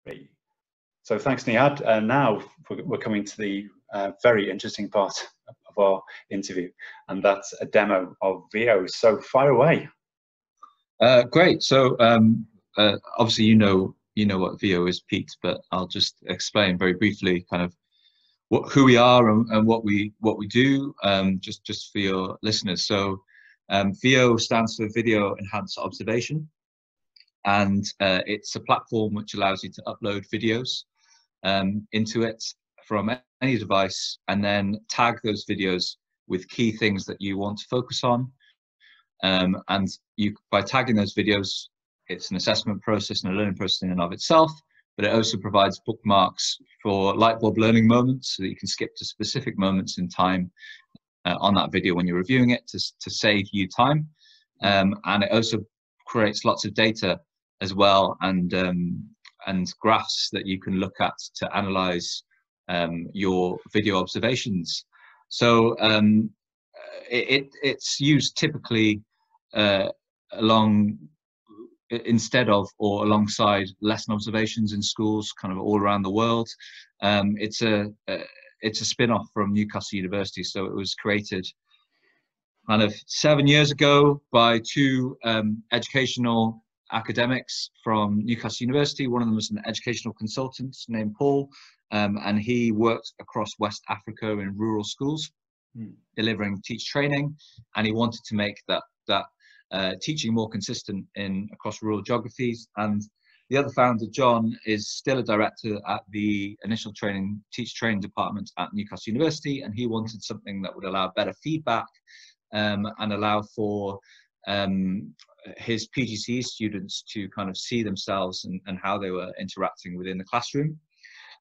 Great. So thanks, Nihad. Now we're coming to the very interesting part of our interview, and that's a demo of Veo. So fire away. Great. So obviously you know what Veo is, Pete, but I'll just explain very briefly kind of who we are and what we do, just for your listeners. So Veo stands for Video Enhanced Observation, and it's a platform which allows you to upload videos into it from any device, and then tag those videos with key things that you want to focus on. And by tagging those videos, it's an assessment process and a learning process in and of itself, but it also provides bookmarks for light bulb learning moments, so that you can skip to specific moments in time on that video when you're reviewing it to save you time. And it also creates lots of data as well, and graphs that you can look at to analyze your video observations. So it's used typically instead of or alongside lesson observations in schools kind of all around the world. It's a spin-off from Newcastle University, so it was created kind of 7 years ago by two educational academics from Newcastle University. One of them was an educational consultant named Paul, and he worked across West Africa in rural schools, delivering teach training, and he wanted to make that teaching more consistent across rural geographies. And the other founder, John, is still a director at the initial teach training department at Newcastle University, and he wanted something that would allow better feedback and allow for his PGCE students to kind of see themselves and how they were interacting within the classroom.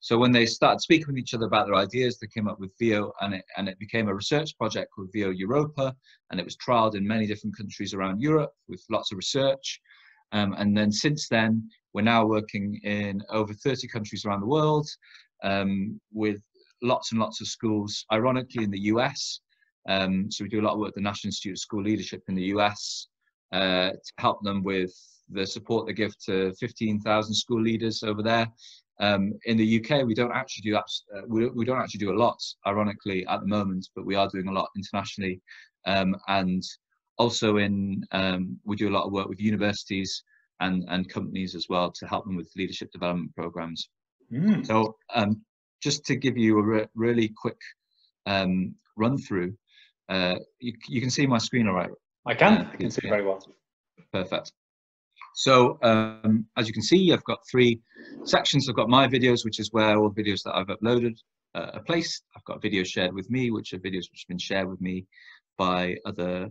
So when they started speaking with each other about their ideas, they came up with Veo, and it became a research project called Veo Europa, and it was trialed in many different countries around Europe with lots of research. And then since then, we're now working in over 30 countries around the world, with lots and lots of schools, ironically in the US. So we do a lot of work with the National Institute of School Leadership in the US to help them with the support they give to 15,000 school leaders over there. In the UK, we don't actually do that. We don't actually do a lot, ironically, at the moment, but we are doing a lot internationally. And also we do a lot of work with universities and companies as well to help them with leadership development programs. So just to give you a really quick run through, you can see my screen all right? I can see it very well. Perfect. So as you can see, I've got 3 sections. I've got my videos, which is where all the videos that I've uploaded are placed. I've got videos shared with me, which are videos which have been shared with me by other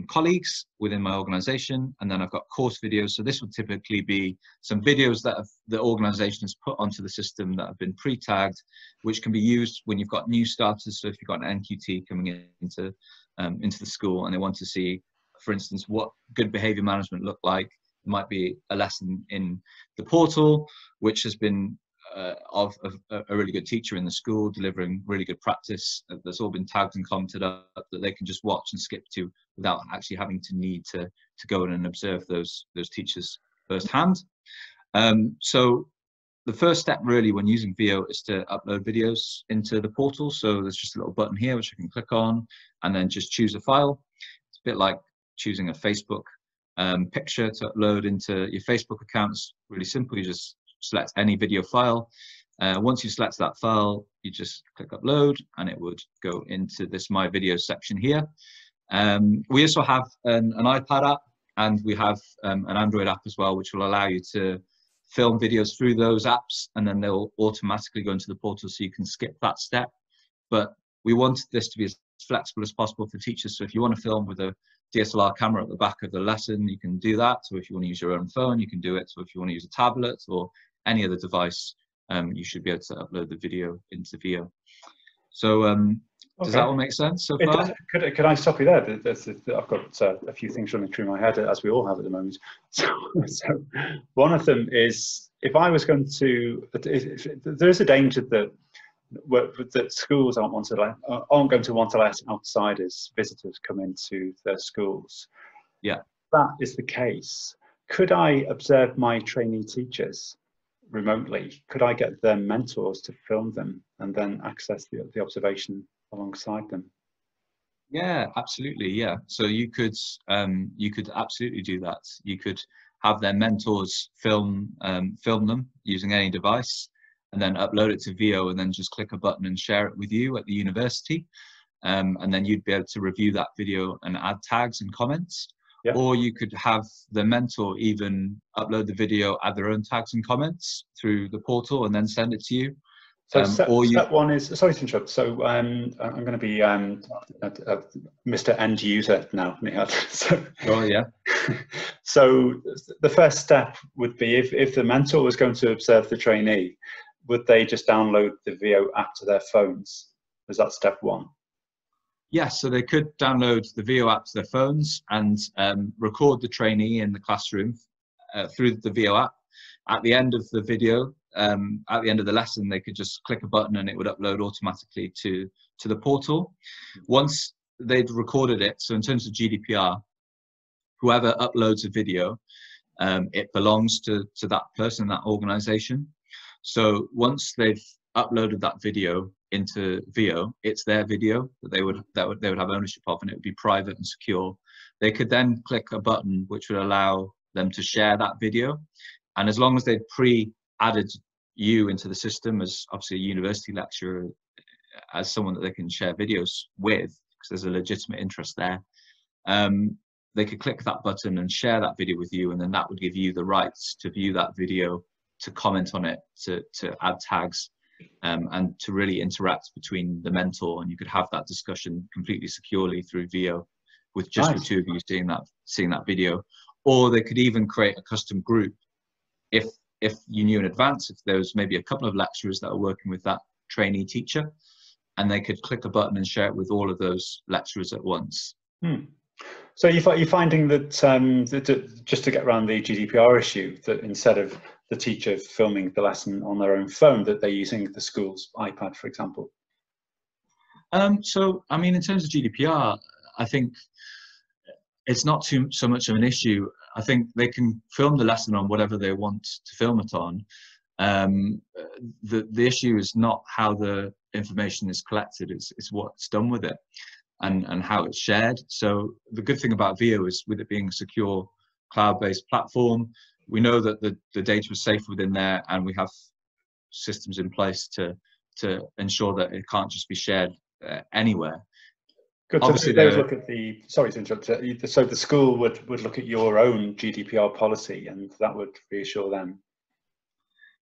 colleagues within my organization. And then I've got course videos. So this would typically be some videos that the organization has put onto the system that have been pre-tagged, which can be used when you've got new starters. So if you've got an NQT coming into the school and they want to see, for instance, what good behavior management looked like, it might be a lesson in the portal, which has been of a really good teacher in the school, delivering really good practice that's all been tagged and commented up, that they can just watch and skip to without actually having to need to go in and observe those teachers firsthand. So the first step really when using Veo is to upload videos into the portal. So there's just a little button here which I can click on and then just choose a file. It's a bit like choosing a Facebook picture to upload into your Facebook account. It's really simple. You just select any video file. Once you select that file, you just click upload and it would go into this My Videos section here. We also have an iPad app, and we have an Android app as well, which will allow you to film videos through those apps, and then they'll automatically go into the portal so you can skip that step. But we wanted this to be as flexible as possible for teachers. So if you want to film with a DSLR camera at the back of the lesson, you can do that. So if you want to use your own phone, you can do it. So if you want to use a tablet or any other device, you should be able to upload the video into Veo. So does that all make sense so far? Could I stop you there? I've got a few things running through my head, as we all have at the moment. So one of them is, if I was going to, there is a danger that schools aren't going to want to let outsiders, visitors, come into their schools. Yeah. If that is the case, could I observe my trainee teachers remotely, could I get their mentors to film them and then access the observation alongside them? Yeah, absolutely. Yeah. So you could absolutely do that. You could have their mentors film them using any device, and then upload it to VO, and then just click a button and share it with you at the university. And then you'd be able to review that video and add tags and comments. Yeah. Or you could have the mentor even upload the video, add their own tags and comments through the portal, and then send it to you. So step one is, sorry to interrupt. So I'm going to be Mr. End User now, Nihad. So, oh yeah. So the first step would be if the mentor was going to observe the trainee, would they just download the VO app to their phones? Is that step one? Yes, so they could download the VO app to their phones and record the trainee in the classroom through the VO app. At the end of the video, at the end of the lesson, they could just click a button and it would upload automatically to the portal. Once they'd recorded it, so in terms of GDPR, whoever uploads a video, it belongs to that person, that organization. So once they've uploaded that video into VO, it's their video that they would have ownership of, and it would be private and secure. They could then click a button which would allow them to share that video, and as long as they'd pre-added you into the system as obviously a university lecturer, as someone that they can share videos with, because there's a legitimate interest there, they could click that button and share that video with you, and then that would give you the rights to view that video, to comment on it, to add tags, and to really interact between the mentor, and you could have that discussion completely securely through VO with just the two of you seeing that video. Or they could even create a custom group if you knew in advance, if there was maybe a couple of lecturers that are working with that trainee teacher, and they could click a button and share it with all of those lecturers at once. So you're finding that, just to get around the GDPR issue, that instead of the teacher filming the lesson on their own phone, that they're using the school's iPad, for example? So, I mean, in terms of GDPR, I think it's not so much of an issue. I think they can film the lesson on whatever they want to film it on. The issue is not how the information is collected, it's what's done with it and how it's shared. So the good thing about VO is, with it being a secure cloud-based platform, we know that the data is safe within there, and we have systems in place to ensure that it can't just be shared anywhere. Good. Obviously, so they would look at sorry to interrupt. So the school would look at your own GDPR policy, and that would reassure them.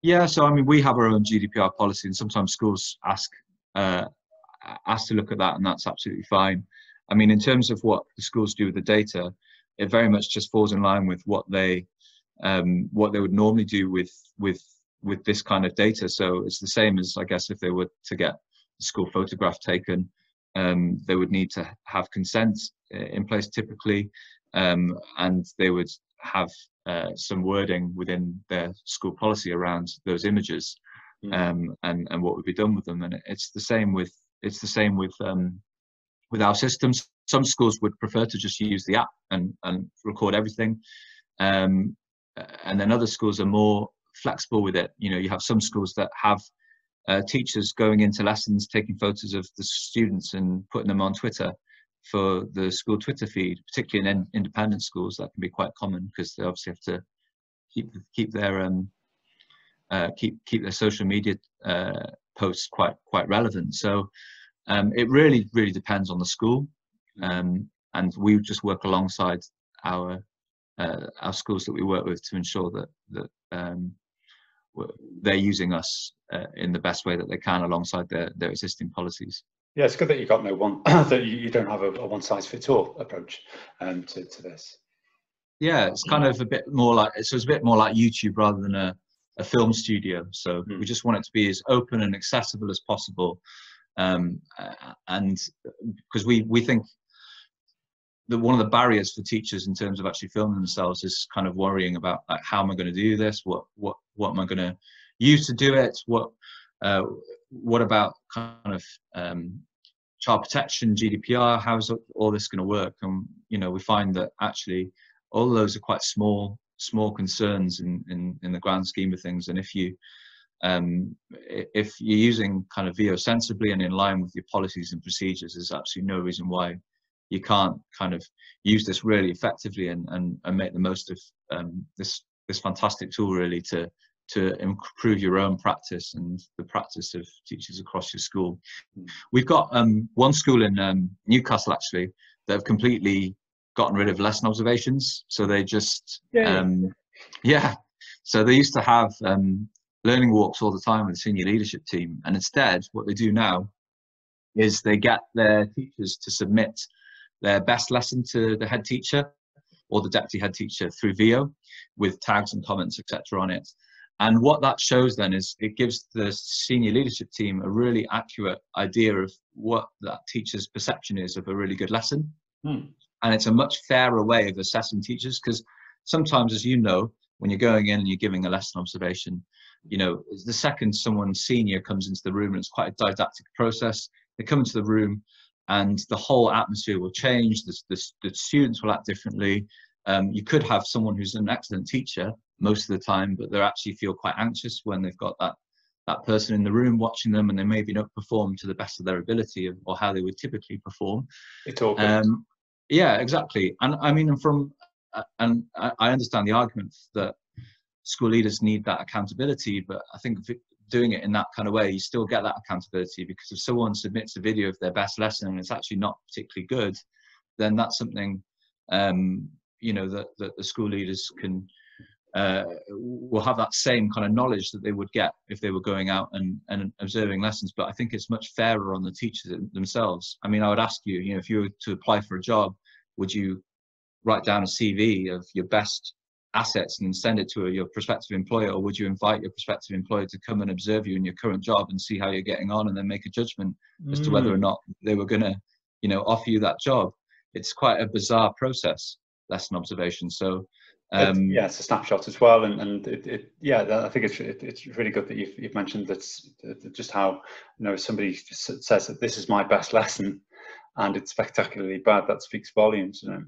Yeah. So I mean, we have our own GDPR policy, and sometimes schools ask to look at that, and that's absolutely fine. I mean, in terms of what the schools do with the data, it very much just falls in line with what they would normally do with this kind of data. So it's the same as, I guess, if they were to get the school photograph taken, they would need to have consent in place typically, and they would have some wording within their school policy around those images, and what would be done with them. And it's the same with our systems. Some schools would prefer to just use the app and record everything, and then other schools are more flexible with it. You have some schools that have teachers going into lessons, taking photos of the students and putting them on Twitter for the school Twitter feed, particularly in independent schools. That can be quite common because they obviously have to keep their social media posts quite relevant. So it really depends on the school, and we just work alongside our schools that we work with to ensure that they're using us in the best way that they can alongside their existing policies. Yeah, it's good that you got that you don't have a one-size-fits-all approach to this. Yeah, it's kind of a bit more like it's a bit more like YouTube rather than a film studio. So we just want it to be as open and accessible as possible, and because we think that one of the barriers for teachers in terms of actually filming themselves is kind of worrying about, like, how am I going to do this? What am I going to use to do it? What about kind of child protection, GDPR? How is all this going to work? And we find that actually all of those are quite small small concerns in the grand scheme of things. And if you're using kind of VO sensibly and in line with your policies and procedures, there's absolutely no reason why you can't kind of use this really effectively and make the most of this fantastic tool really to improve your own practice and the practice of teachers across your school. We've got one school in Newcastle actually that have completely gotten rid of lesson observations. So they just so they used to have learning walks all the time with the senior leadership team, and instead what they do now is they get their teachers to submit their best lesson to the head teacher or the deputy head teacher through VO with tags and comments, etc. on it. And what that shows then is it gives the senior leadership team a really accurate idea of what that teacher's perception is of a really good lesson. And it's a much fairer way of assessing teachers, because sometimes, as you know, when you're going in and you're giving a lesson observation, you know, the second someone senior comes into the room, and it's quite a didactic process, they come into the room and the whole atmosphere will change, the students will act differently. You could have someone who's an excellent teacher most of the time, but they actually feel quite anxious when they've got that person in the room watching them, and they maybe don't perform to the best of their ability or how they would typically perform. It's awkward. Yeah, exactly. And I mean, and I understand the argument that school leaders need that accountability, but I think doing it in that kind of way, you still get that accountability, because if someone submits a video of their best lesson and it's actually not particularly good, then that's something you know, that the school leaders can will have that same kind of knowledge that they would get if they were going out and observing lessons. But I think it's much fairer on the teachers themselves. I mean, I would ask you, you know, if you were to apply for a job, would you write down a CV of your best assets and send it to your prospective employer, or would you invite your prospective employer to come and observe you in your current job and see how you're getting on, and then make a judgment as to whether or not they were going to, you know, offer you that job? It's quite a bizarre process, lesson observation. So yeah, it's a snapshot as well, and I think it's really good that you've mentioned that, just how, you know, somebody says that this is my best lesson and it's spectacularly bad, that speaks volumes, you know.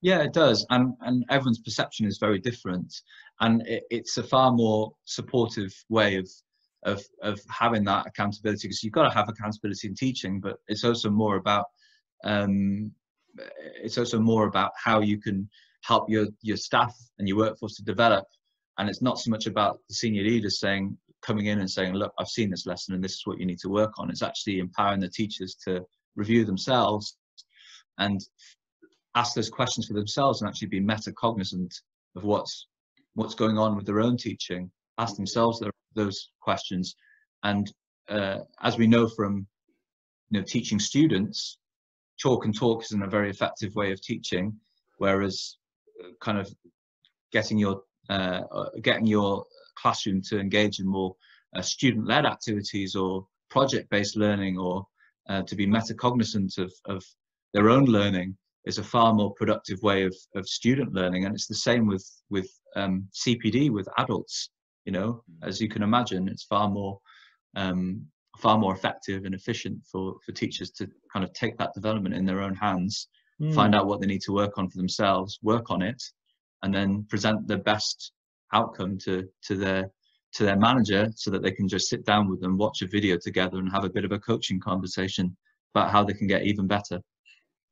Yeah, it does, and everyone's perception is very different, and it's a far more supportive way of having that accountability, because you've got to have accountability in teaching, but it's also more about how you can help your staff and your workforce to develop. And it's not so much about the senior leaders coming in and saying, look, I've seen this lesson and this is what you need to work on. It's actually empowering the teachers to review themselves and ask those questions for themselves, and actually be metacognizant of what's going on with their own teaching, ask themselves those questions. And as we know from, you know, teaching students, chalk and talk isn't a very effective way of teaching, whereas kind of getting your classroom to engage in more student-led activities or project-based learning, or to be metacognizant of their own learning, is a far more productive way of student learning. And it's the same with CPD with adults. You know, as you can imagine, it's far more effective and efficient for teachers to kind of take that development in their own hands, find out what they need to work on for themselves, work on it, and then present the best outcome to their manager, so that they can just sit down with them, watch a video together, and have a bit of a coaching conversation about how they can get even better.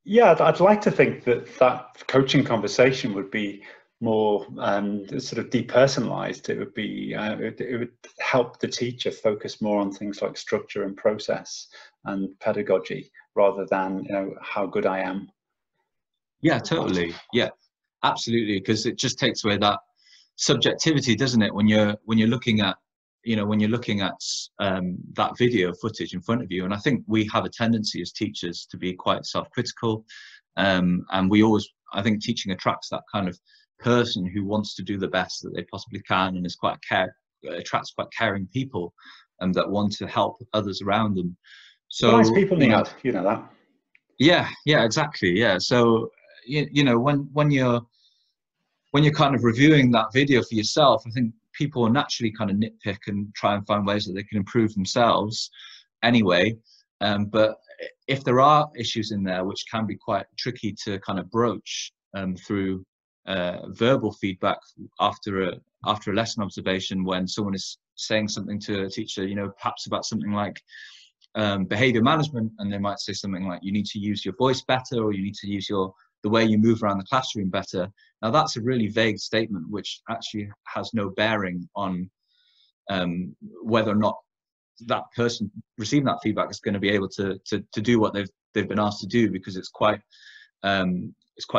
Yeah, I'd like to think that coaching conversation would be more sort of depersonalized. It would be it would help the teacher focus more on things like structure and process and pedagogy, rather than, you know, how good I am. Yeah, totally. Yeah, absolutely. Because it just takes away that subjectivity, doesn't it? When you're looking at, you know, that video footage in front of you. And I think we have a tendency as teachers to be quite self-critical, and I think teaching attracts that kind of person who wants to do the best that they possibly can, and is attracts quite caring people, and that want to help others around them. So nice people, Neil, you know that. Yeah, exactly. Yeah. So you know, when you're kind of reviewing that video for yourself, I think people will naturally kind of nitpick and try and find ways that they can improve themselves anyway. But if there are issues in there which can be quite tricky to kind of broach through verbal feedback after a lesson observation, when someone is saying something to a teacher, you know, perhaps about something like behavior management, and they might say something like, you need to use your voice better, or you need to use the way you move around the classroom better. Now that's a really vague statement which actually has no bearing on whether or not that person receiving that feedback is going to be able to do what they've been asked to do, because it's quite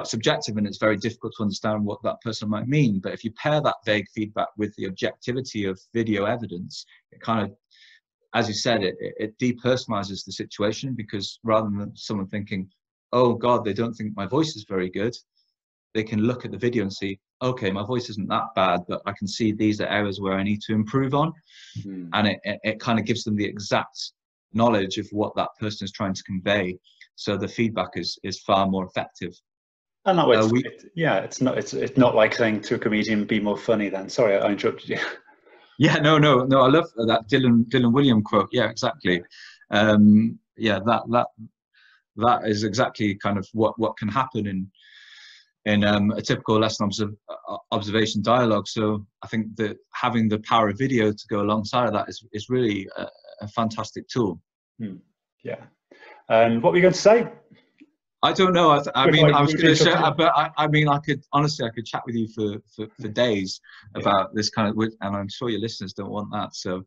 subjective, and it's very difficult to understand what that person might mean. But if you pair that vague feedback with the objectivity of video evidence, it kind of, as you said, it depersonalizes the situation, because rather than someone thinking, oh God, they don't think my voice is very good, they can look at the video and see, okay, my voice isn't that bad, but I can see these are areas where I need to improve on. And it kind of gives them the exact knowledge of what that person is trying to convey. So the feedback is far more effective. And that way, it's not like saying to a comedian, be more funny then. Sorry, I interrupted you. Yeah, no, I love that Dylan William quote. Yeah, exactly. Yeah, that is exactly kind of what can happen in a typical lesson observation dialogue. So I think that having the power of video to go alongside of that is really a fantastic tool. Yeah. And what were you going to say? I don't know. I mean, I was going to share, but I mean, I could chat with you for days about this kind of, and I'm sure your listeners don't want that. So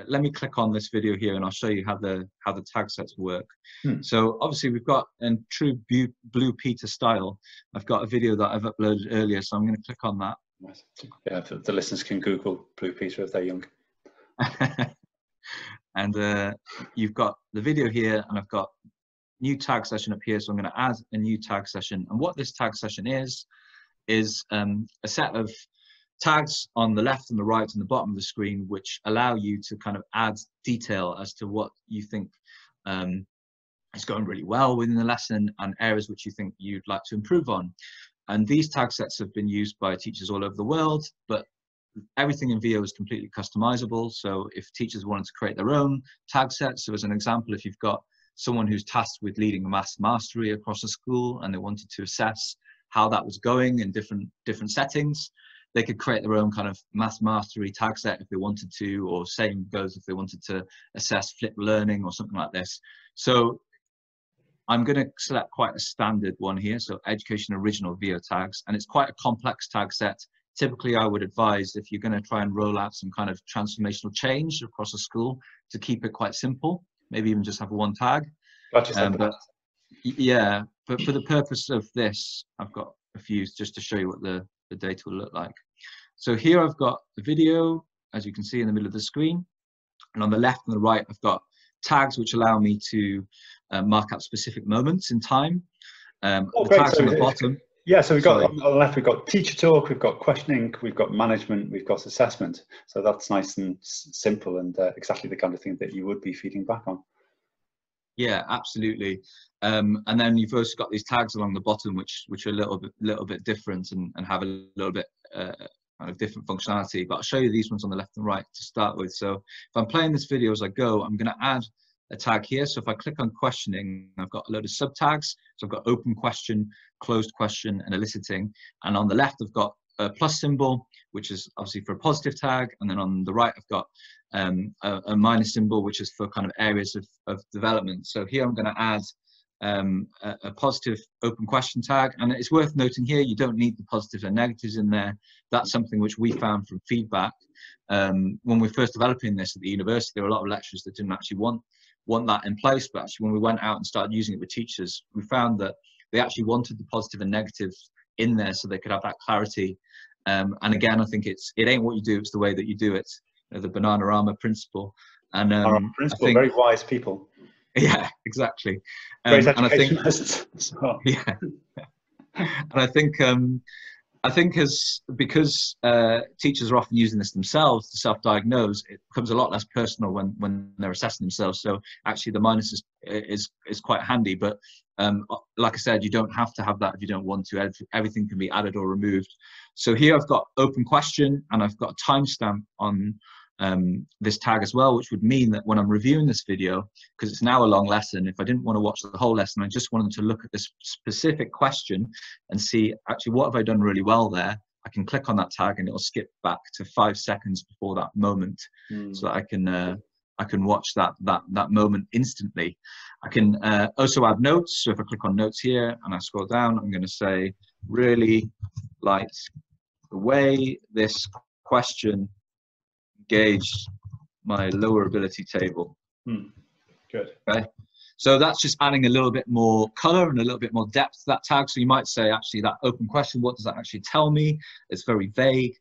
let me click on this video here, and I'll show you how the tag sets work. So obviously we've got, in true Blue Peter style, I've got a video that I've uploaded earlier, so I'm going to click on that. Yeah, the listeners can Google Blue Peter if they're young. And you've got the video here, and I've got new tag session up here, so I'm going to add a new tag session. And what this tag session is a set of tags on the left and the right and the bottom of the screen, which allow you to kind of add detail as to what you think is going really well within the lesson, and areas which you think you'd like to improve on. And these tag sets have been used by teachers all over the world, but everything in VO is completely customizable. So if teachers wanted to create their own tag sets, so as an example, if you've got someone who's tasked with leading a maths mastery across a school, and they wanted to assess how that was going in different settings, they could create their own kind of maths mastery tag set if they wanted to, or same goes if they wanted to assess flipped learning or something like this. So I'm going to select quite a standard one here, so education original VO tags, and it's quite a complex tag set. Typically, I would advise, if you're going to try and roll out some kind of transformational change across a school, to keep it quite simple. Maybe even just have one tag. But for the purpose of this, I've got a few just to show you what the data will look like. So here I've got the video, as you can see in the middle of the screen, and on the left and the right I've got tags which allow me to mark out specific moments in time. The tags on the bottom. Yeah, so we've got on the left, we've got teacher talk, we've got questioning, we've got management, we've got assessment. So that's nice and simple, and exactly the kind of thing that you would be feeding back on. Yeah, absolutely. And then you've also got these tags along the bottom, which are a little bit different and have a little bit kind of different functionality. But I'll show you these ones on the left and right to start with. So if I'm playing this video as I go, I'm going to add a tag here. So if I click on questioning, I've got a load of sub tags. So I've got open question, closed question, and eliciting. And on the left, I've got a plus symbol, which is obviously for a positive tag. And then on the right, I've got a minus symbol, which is for kind of areas of development. So here I'm going to add a positive open question tag. And it's worth noting here, you don't need the positives and negatives in there. That's something which we found from feedback. When we were first developing this at the university, there were a lot of lecturers that didn't actually want that in place, but actually when we went out and started using it with teachers, we found that they actually wanted the positive and negatives in there so they could have that clarity. And again, I think it ain't what you do, it's the way that you do it. You know, the Bananarama principle. And I think, very wise people. Yeah, exactly. Great and I think, so. Yeah, and I think because teachers are often using this themselves to self-diagnose, it becomes a lot less personal when they're assessing themselves. So actually the minus is quite handy, but like I said, you don't have to have that if you don't want to. Everything can be added or removed. So here I've got open question, and I've got a timestamp on this tag as well, which would mean that when I'm reviewing this video, because it's now a long lesson, if I didn't want to watch the whole lesson, I just wanted to look at this specific question and see actually what have I done really well there. I can click on that tag and it'll skip back to 5 seconds before that moment, so that I can watch that moment instantly. I can also add notes. So if I click on notes here and I scroll down, I'm going to say, really liked the way this question engaged my lower ability table. Good. Okay. So that's just adding a little bit more color and a little bit more depth to that tag. So you might say, actually, that open question, what does that actually tell me? It's very vague.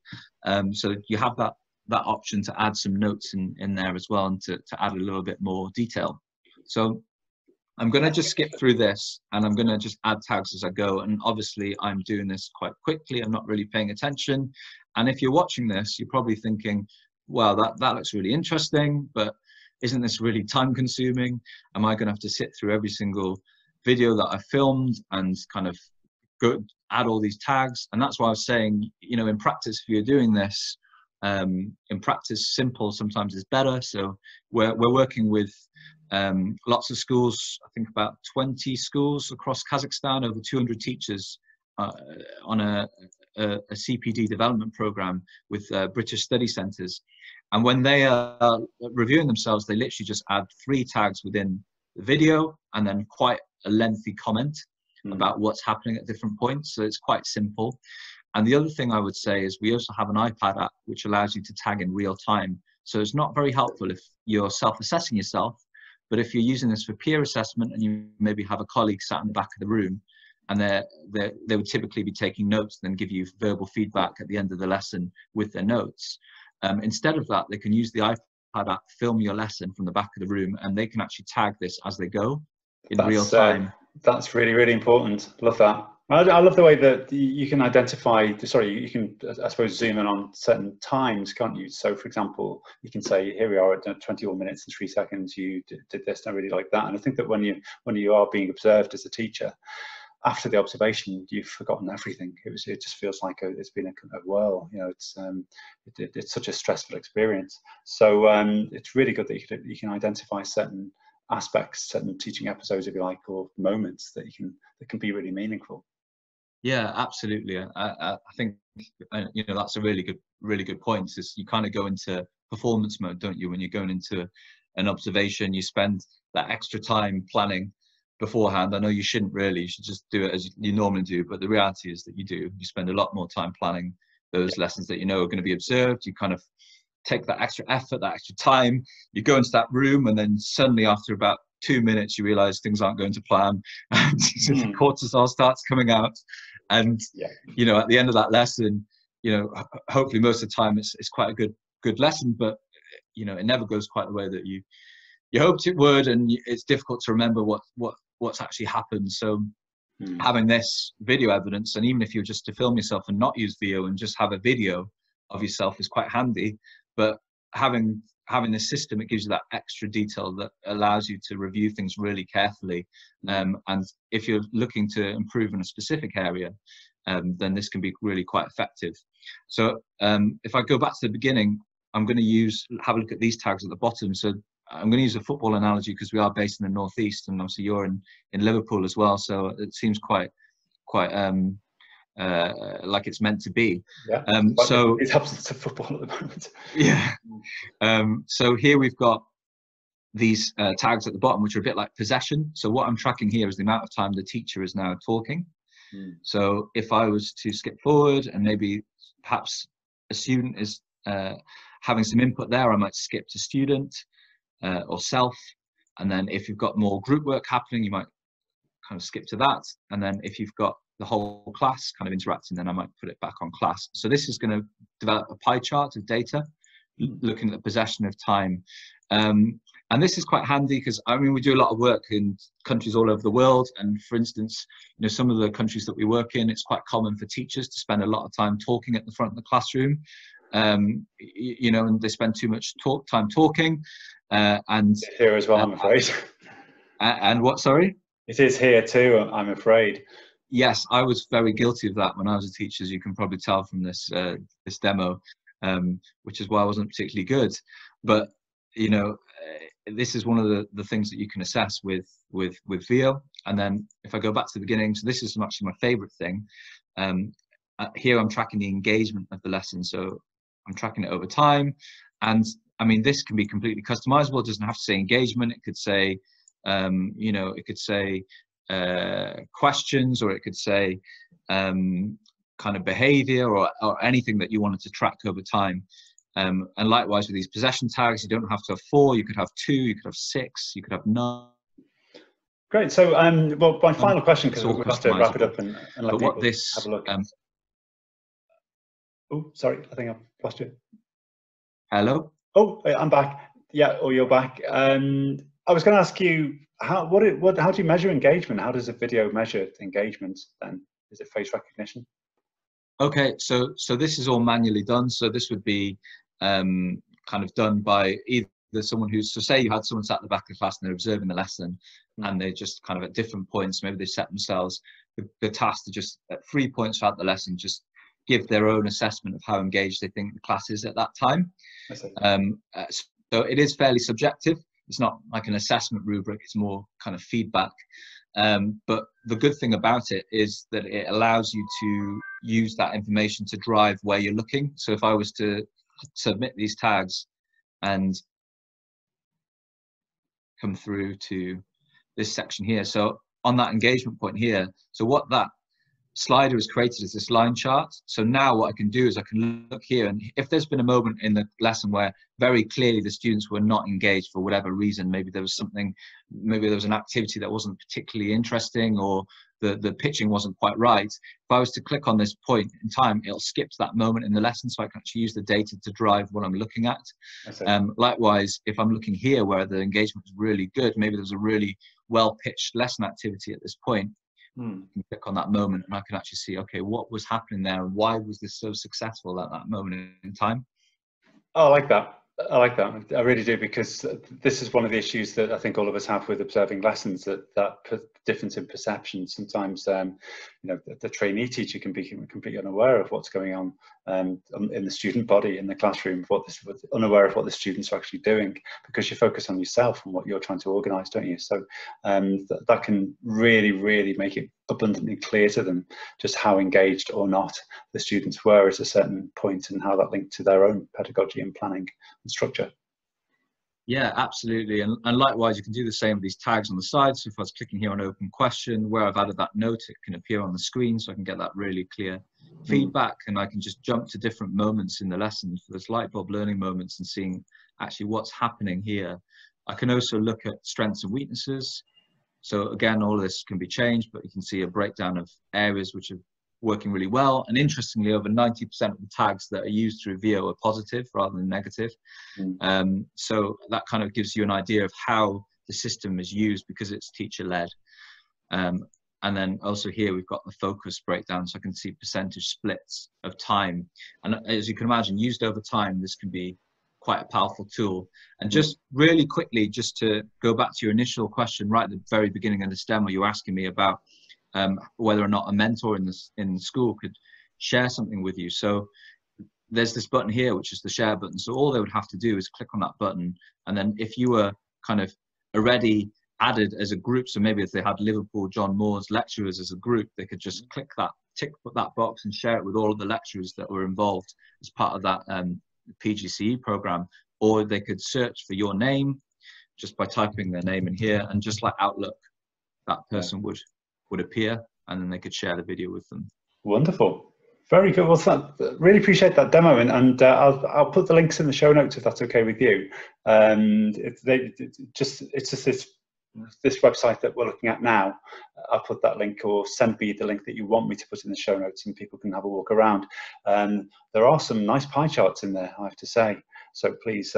So you have that option to add some notes in there as well, and to add a little bit more detail. So I'm going to just skip through this and I'm going to just add tags as I go. And obviously I'm doing this quite quickly. I'm not really paying attention. And if you're watching this, you're probably thinking, well, that looks really interesting, but isn't this really time consuming? Am I going to have to sit through every single video that I filmed and kind of add all these tags? And that's why I was saying, you know, in practice, if you're doing this, in practice, simple sometimes is better. So we're working with lots of schools, I think about 20 schools across Kazakhstan, over 200 teachers on a CPD development program with British study centres. And when they are reviewing themselves, they literally just add 3 tags within the video and then quite a lengthy comment about what's happening at different points. So it's quite simple. And the other thing I would say is we also have an iPad app which allows you to tag in real time. So it's not very helpful if you're self-assessing yourself, but if you're using this for peer assessment and you maybe have a colleague sat in the back of the room and they would typically be taking notes and then give you verbal feedback at the end of the lesson with their notes. Instead of that, they can use the iPad app, film your lesson from the back of the room, and they can actually tag this as they go in real time. That's really, really important. Love that. I love the way that you can identify, you can, I suppose, zoom in on certain times, can't you? So, for example, you can say, here we are at 21 minutes and 3 seconds, you did this, and I really like that. And I think that when you are being observed as a teacher, after the observation, you've forgotten everything. It just feels like it's been a whirl. You know, it's such a stressful experience. So it's really good that you can identify certain aspects, certain teaching episodes, if you like, or moments that can be really meaningful. Yeah, absolutely. I think you know, that's a really good point. Is you kind of go into performance mode, don't you? When you're going into an observation, you spend that extra time planning beforehand. I know you shouldn't really, you should just do it as you normally do, but the reality is that you spend a lot more time planning those lessons that you know are going to be observed. You kind of take that extra effort, that extra time, you go into that room, and then suddenly after about 2 minutes you realize things aren't going to plan, and cortisol starts coming out, and you know, at the end of that lesson, you know, hopefully most of the time it's quite a good lesson, but you know, it never goes quite the way that you hoped it would, and it's difficult to remember what's actually happened. So having this video evidence, and even if you're just to film yourself and not use video and just have a video of yourself, is quite handy. But having this system, it gives you that extra detail that allows you to review things really carefully. And if you're looking to improve in a specific area, then this can be really quite effective. So if I go back to the beginning, I'm going to have a look at these tags at the bottom. So I'm going to use a football analogy because we are based in the Northeast, and obviously you're in Liverpool as well. So it seems quite like it's meant to be. Yeah. So it's absence of football at the moment. Yeah. So here we've got these tags at the bottom, which are a bit like possession. So what I'm tracking here is the amount of time the teacher is now talking. So if I was to skip forward and maybe perhaps a student is having some input there, I might skip to student or self. And then if you've got more group work happening, you might kind of skip to that. And then if you've got the whole class kind of interacting, then I might put it back on class. So this is going to develop a pie chart of data looking at the possession of time. And this is quite handy because, I mean, we do a lot of work in countries all over the world. And for instance, you know, some of the countries that we work in, it's quite common for teachers to spend a lot of time talking at the front of the classroom. You know, and they spend too much time talking. And here as well, I'm afraid. And what, sorry? It is here too, I'm afraid. Yes, I was very guilty of that when I was a teacher, as you can probably tell from this this demo. which is why I wasn't particularly good. But you know, this is one of the things that you can assess with VIO. And then if I go back to the beginning, so this is actually my favorite thing. Here I'm tracking the engagement of the lesson, so I'm tracking it over time. And I mean, this can be completely customizable. It doesn't have to say engagement. It could say, you know, it could say questions, or it could say kind of behavior, or anything that you wanted to track over time. And likewise with these possession tags, you don't have to have 4, you could have 2, you could have 6, you could have none. Great. So, well, my final question, because we'll have to wrap it up and let people have a look. Oh, sorry, I think I've lost you. Hello? Oh, I'm back. Yeah, or you're back. I was going to ask you, how do you measure engagement? How does a video measure engagement then? Is it face recognition? Okay, so this is all manually done. So this would be kind of done by either someone who's, so say you had someone sat at the back of the class and they're observing the lesson, and they just kind of at different points, maybe they set themselves the task to just at 3 points throughout the lesson, just give their own assessment of how engaged they think the class is at that time. So it is fairly subjective. It's not like an assessment rubric, it's more kind of feedback. But the good thing about it is that it allows you to use that information to drive where you're looking. So if I was to submit these tags and come through to this section here, so on that engagement point here, so what that slider has created is this line chart. So now what I can do is I can look here, and if there's been a moment in the lesson where very clearly the students were not engaged for whatever reason, maybe there was something, maybe there was an activity that wasn't particularly interesting, or the pitching wasn't quite right, if I was to click on this point in time, it'll skip to that moment in the lesson, so I can actually use the data to drive what I'm looking at. Likewise, if I'm looking here where the engagement is really good, maybe there's a really well pitched lesson activity at this point, I can click on that moment and I can actually see, okay, what was happening there and why was this so successful at that moment in time? Oh, I like that. I like that. I really do, because this is one of the issues that I think all of us have with observing lessons, that difference in perception. Sometimes, you know, the trainee teacher can be completely unaware of what's going on in the student body in the classroom, unaware of what the students are actually doing, because you focus on yourself and what you're trying to organise, don't you? So that can really make it abundantly clear to them just how engaged or not the students were at a certain point, and how that linked to their own pedagogy and planning and structure. Yeah, absolutely. And likewise, you can do the same with these tags on the side. So if I was clicking here on open question, where I've added that note, it can appear on the screen, so I can get that really clear feedback, and I can just jump to different moments in the lesson for those light bulb learning moments and seeing actually what's happening here. I can also look at strengths and weaknesses. So again, all of this can be changed, but you can see a breakdown of areas which are working really well. And interestingly, over 90% of the tags that are used through VIO are positive rather than negative. So that kind of gives you an idea of how the system is used, because it's teacher-led. And then also here we've got the focus breakdown, so I can see percentage splits of time. And as you can imagine, used over time, this can be quite a powerful tool. And just really quickly, just to go back to your initial question right at the very beginning of this demo, you were asking me about whether or not a mentor in the school could share something with you. So there's this button here, which is the share button. So all they would have to do is click on that button, and then if you were kind of already added as a group, so maybe if they had Liverpool John Moore's lecturers as a group, they could just click that, tick that box and share it with all of the lecturers that were involved as part of that PGCE program. Or they could search for your name just by typing their name in here, and just like Outlook, that person would appear, and then they could share the video with them. Wonderful. Very good. Well, really appreciate that demo, and I'll put the links in the show notes if that's okay with you. It's just this website that we're looking at now. I'll put that link, or send me the link that you want me to put in the show notes, and people can have a walk around. There are some nice pie charts in there, I have to say. So please,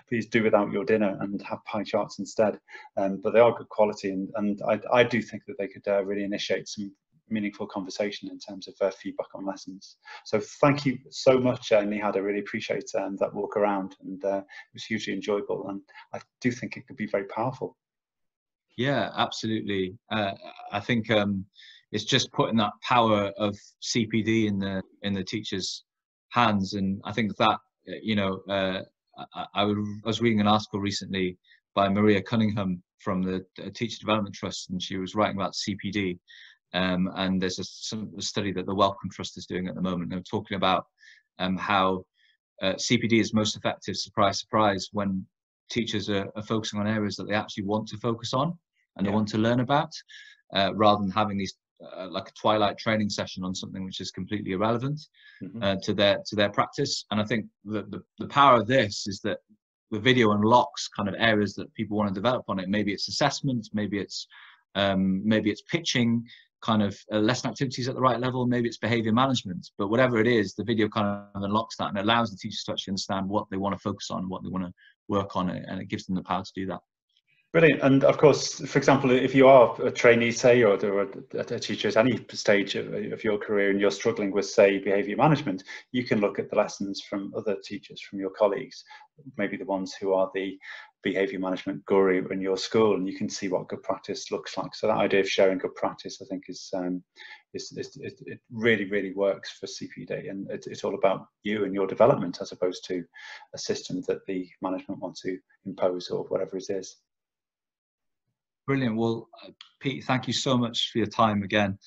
please do without your dinner and have pie charts instead. But they are good quality, and I do think that they could really initiate some meaningful conversation in terms of feedback on lessons. So thank you so much, Nihad. I really appreciate that walk around, and it was hugely enjoyable, and I do think it could be very powerful. Yeah, absolutely. I think it's just putting that power of CPD in the teachers' hands. And I think that, you know, I was reading an article recently by Maria Cunningham from the Teacher Development Trust, and she was writing about CPD. And there's a study that the Wellcome Trust is doing at the moment. They're talking about how CPD is most effective, surprise, surprise, when teachers are focusing on areas that they actually want to focus on and they want to learn about, rather than having these like a twilight training session on something which is completely irrelevant to their practice. And I think the power of this is that the video unlocks kind of areas that people want to develop on it. Maybe it's assessment, maybe it's pitching, kind of lesson activities at the right level, maybe it's behavior management, but whatever it is, the video kind of unlocks that and allows the teachers to actually understand what they want to focus on, what they want to work on, and it gives them the power to do that. Brilliant. And of course, for example, if you are a trainee, say, or a teacher at any stage of your career and you're struggling with, say, behaviour management, you can look at the lessons from other teachers, from your colleagues, maybe the ones who are the behaviour management guru in your school, and you can see what good practice looks like. So that idea of sharing good practice, I think, it really, really works for CPD, and it's all about you and your development as opposed to a system that the management want to impose or whatever it is. Brilliant. Well, Pete, thank you so much for your time again.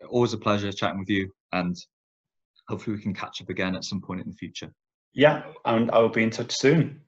Always a pleasure chatting with you, and hopefully we can catch up again at some point in the future. Yeah, and I will be in touch soon.